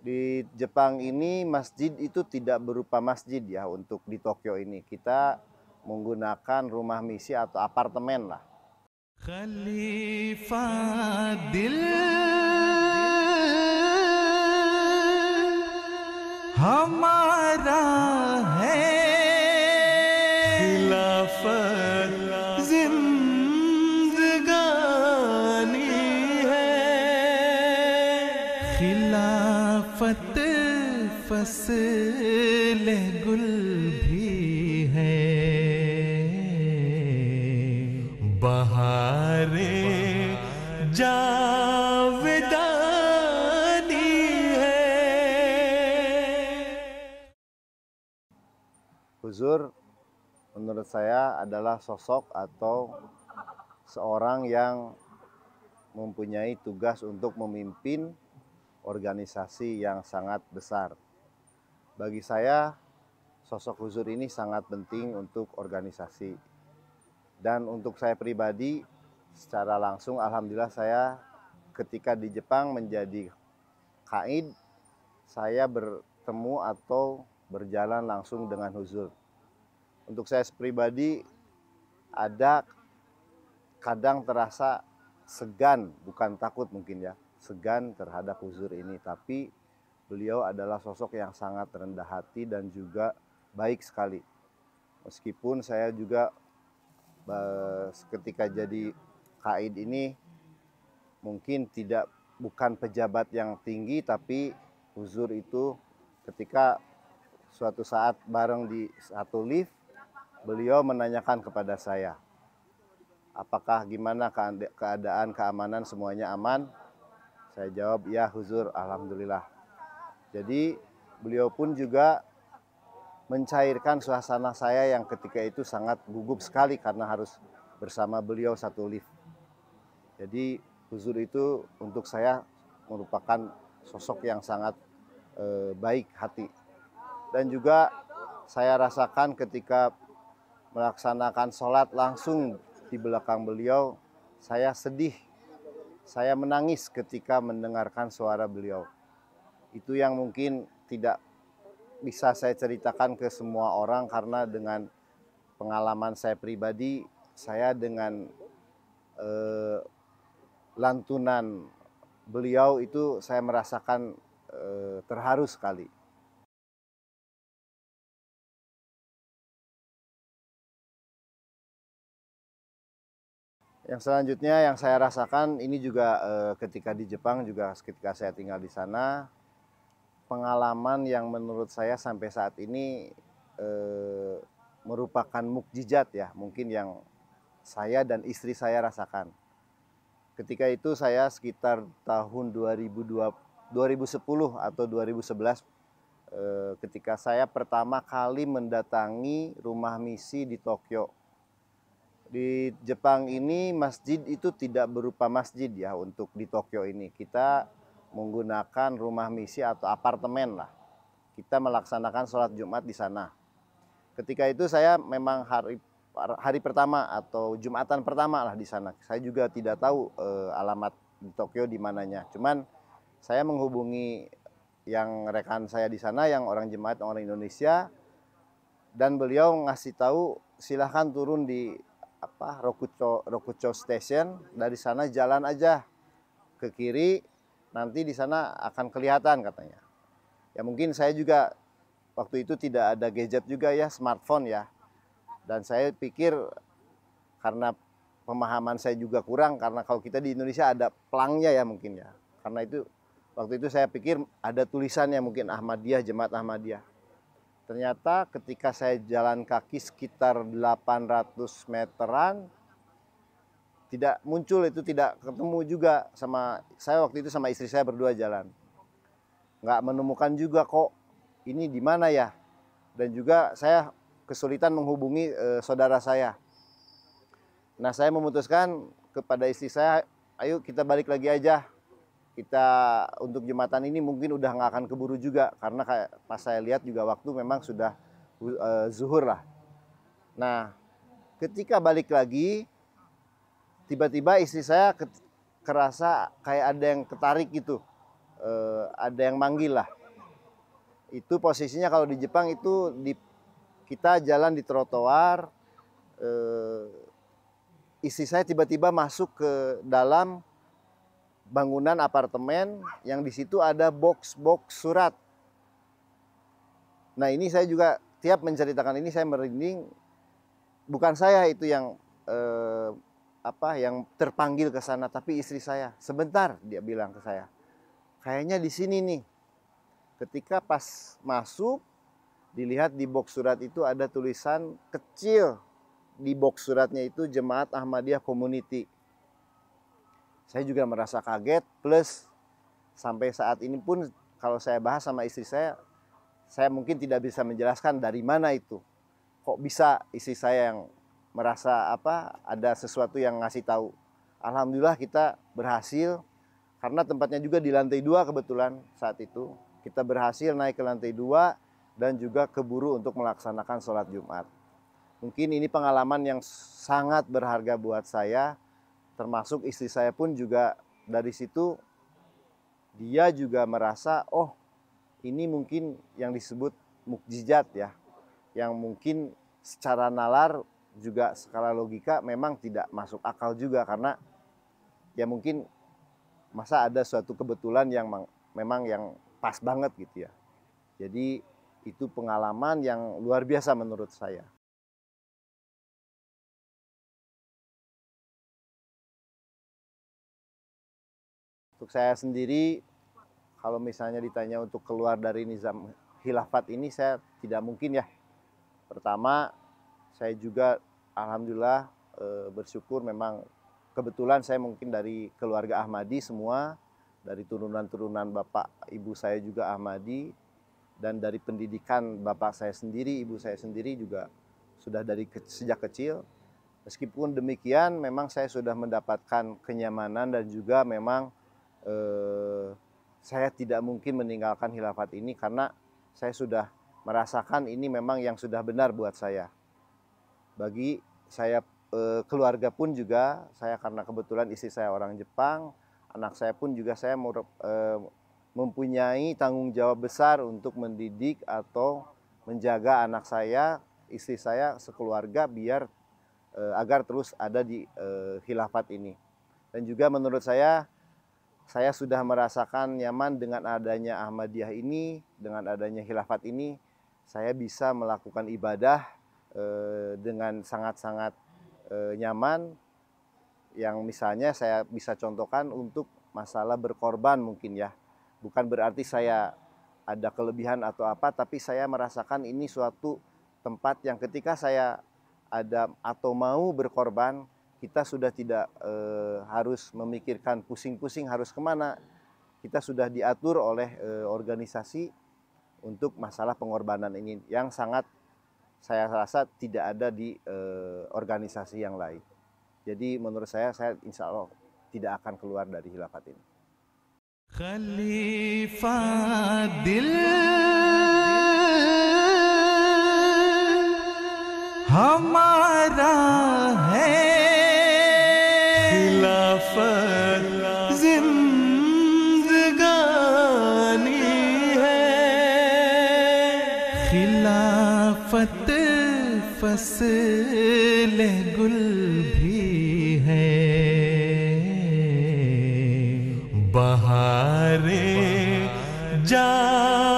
Di Jepang ini masjid itu tidak berupa masjid ya untuk di Tokyo ini. Kita menggunakan rumah misi atau apartemen lah. खलीफा दिल हमारा है खिलाफत जिंदगानी है खिलाफत फसल गुल भी है बहारे जावेदानी है। Huzur menurut saya adalah sosok atau seorang yang mempunyai tugas untuk memimpin organisasi yang sangat besar. Bagi saya, sosok Huzur ini sangat penting untuk organisasi. Dan untuk saya pribadi, secara langsung alhamdulillah saya ketika di Jepang menjadi kaid, saya bertemu atau berjalan langsung dengan Huzur. Untuk saya pribadi ada kadang terasa segan, bukan takut mungkin ya, segan terhadap Huzur ini. Tapi beliau adalah sosok yang sangat rendah hati dan juga baik sekali. Meskipun saya juga ketika jadi kaid ini mungkin bukan pejabat yang tinggi, tapi Huzur itu ketika suatu saat bareng di satu lift, beliau menanyakan kepada saya, apakah gimana keadaan keamanan semuanya aman? Saya jawab, ya Huzur, alhamdulillah. Jadi beliau pun juga mencairkan suasana saya yang ketika itu sangat gugup sekali karena harus bersama beliau satu lift. Jadi Huzur itu untuk saya merupakan sosok yang sangat baik hati. Dan juga saya rasakan ketika melaksanakan sholat langsung di belakang beliau, saya sedih, saya menangis ketika mendengarkan suara beliau. Itu yang mungkin tidak bisa saya ceritakan ke semua orang karena dengan pengalaman saya pribadi, saya dengan lantunan beliau itu saya merasakan terharu sekali. Yang selanjutnya yang saya rasakan ini juga ketika di Jepang, juga ketika saya tinggal di sana, pengalaman yang menurut saya sampai saat ini merupakan mukjizat ya, mungkin yang saya dan istri saya rasakan. Ketika itu saya sekitar tahun 2010 atau 2011 ketika saya pertama kali mendatangi rumah misi di Tokyo. Di Jepang ini masjid itu tidak berupa masjid ya untuk di Tokyo ini. Kita menggunakan rumah misi atau apartemen lah. Kita melaksanakan sholat Jumat di sana. Ketika itu saya memang hari pertama atau Jumatan pertama lah di sana. Saya juga tidak tahu alamat di Tokyo di mananya. Cuman saya menghubungi yang rekan saya di sana yang orang jemaat orang Indonesia, dan beliau ngasih tahu silahkan turun di Rokucho Station, dari sana jalan aja ke kiri, nanti di sana akan kelihatan katanya. Ya mungkin saya juga waktu itu tidak ada gadget juga ya, smartphone ya. Dan saya pikir karena pemahaman saya juga kurang, karena kalau kita di Indonesia ada pelangnya ya mungkin ya. Karena itu waktu itu saya pikir ada tulisannya mungkin Ahmadiyah, Jemaat Ahmadiyah. Ternyata ketika saya jalan kaki sekitar 800 meteran, tidak muncul, itu tidak ketemu juga sama saya waktu itu, sama istri saya berdua jalan. Nggak menemukan juga kok ini di mana ya. Dan juga saya kesulitan menghubungi saudara saya. Nah saya memutuskan kepada istri saya, ayo kita balik lagi aja. Kita untuk Jumatan ini mungkin udah nggak akan keburu juga, karena kayak pas saya lihat juga waktu memang sudah zuhur lah. Nah ketika balik lagi, tiba-tiba istri saya kerasa kayak ada yang ketarik gitu ada yang manggil lah. Itu posisinya kalau di Jepang itu kita jalan di trotoar, istri saya tiba-tiba masuk ke dalam bangunan apartemen yang di situ ada box-box surat. Nah ini saya juga tiap menceritakan ini saya merinding. Bukan saya itu yang yang terpanggil ke sana, tapi istri saya. Sebentar, dia bilang ke saya. Kayaknya di sini nih. Ketika pas masuk, dilihat di box surat itu ada tulisan kecil. Di box suratnya itu Jemaat Ahmadiyah Community. Saya juga merasa kaget, plus sampai saat ini pun kalau saya bahas sama istri saya mungkin tidak bisa menjelaskan dari mana itu. Kok bisa istri saya yang merasa ada sesuatu yang ngasih tahu. Alhamdulillah kita berhasil, karena tempatnya juga di lantai 2 kebetulan saat itu. Kita berhasil naik ke lantai 2 dan juga keburu untuk melaksanakan sholat Jumat. Mungkin ini pengalaman yang sangat berharga buat saya, termasuk istri saya pun juga dari situ dia juga merasa, oh ini mungkin yang disebut mukjizat ya, yang mungkin secara nalar juga skala logika memang tidak masuk akal juga, karena ya mungkin masa ada suatu kebetulan yang memang yang pas banget gitu ya. Jadi itu pengalaman yang luar biasa menurut saya. Untuk saya sendiri, kalau misalnya ditanya untuk keluar dari nizam khilafat ini, saya tidak mungkin ya. Pertama, saya juga alhamdulillah bersyukur memang kebetulan saya mungkin dari keluarga Ahmadi semua, dari turunan-turunan bapak ibu saya juga Ahmadi, dan dari pendidikan bapak saya sendiri, ibu saya sendiri juga sudah dari sejak kecil. Meskipun demikian, memang saya sudah mendapatkan kenyamanan dan juga memang saya tidak mungkin meninggalkan khilafat ini karena saya sudah merasakan ini memang yang sudah benar buat saya. Bagi saya keluarga pun juga, saya karena kebetulan istri saya orang Jepang, anak saya pun juga saya mempunyai tanggung jawab besar untuk mendidik atau menjaga anak saya, istri saya, sekeluarga biar agar terus ada di khilafat ini. Dan juga menurut saya sudah merasakan nyaman dengan adanya Ahmadiyah ini, dengan adanya khilafat ini, saya bisa melakukan ibadah dengan sangat-sangat nyaman. Yang misalnya saya bisa contohkan untuk masalah berkorban mungkin ya. Bukan berarti saya ada kelebihan atau apa, tapi saya merasakan ini suatu tempat yang ketika saya ada atau mau berkorban, kita sudah tidak harus memikirkan pusing-pusing harus kemana. Kita sudah diatur oleh organisasi untuk masalah pengorbanan ini yang sangat saya rasa tidak ada di organisasi yang lain. Jadi menurut saya insya Allah tidak akan keluar dari khilafat ini. Khalifah dil hamara hai, खिलाफत जिंदगानी है, खिलाफत फसल गुल भी है, बहारे जा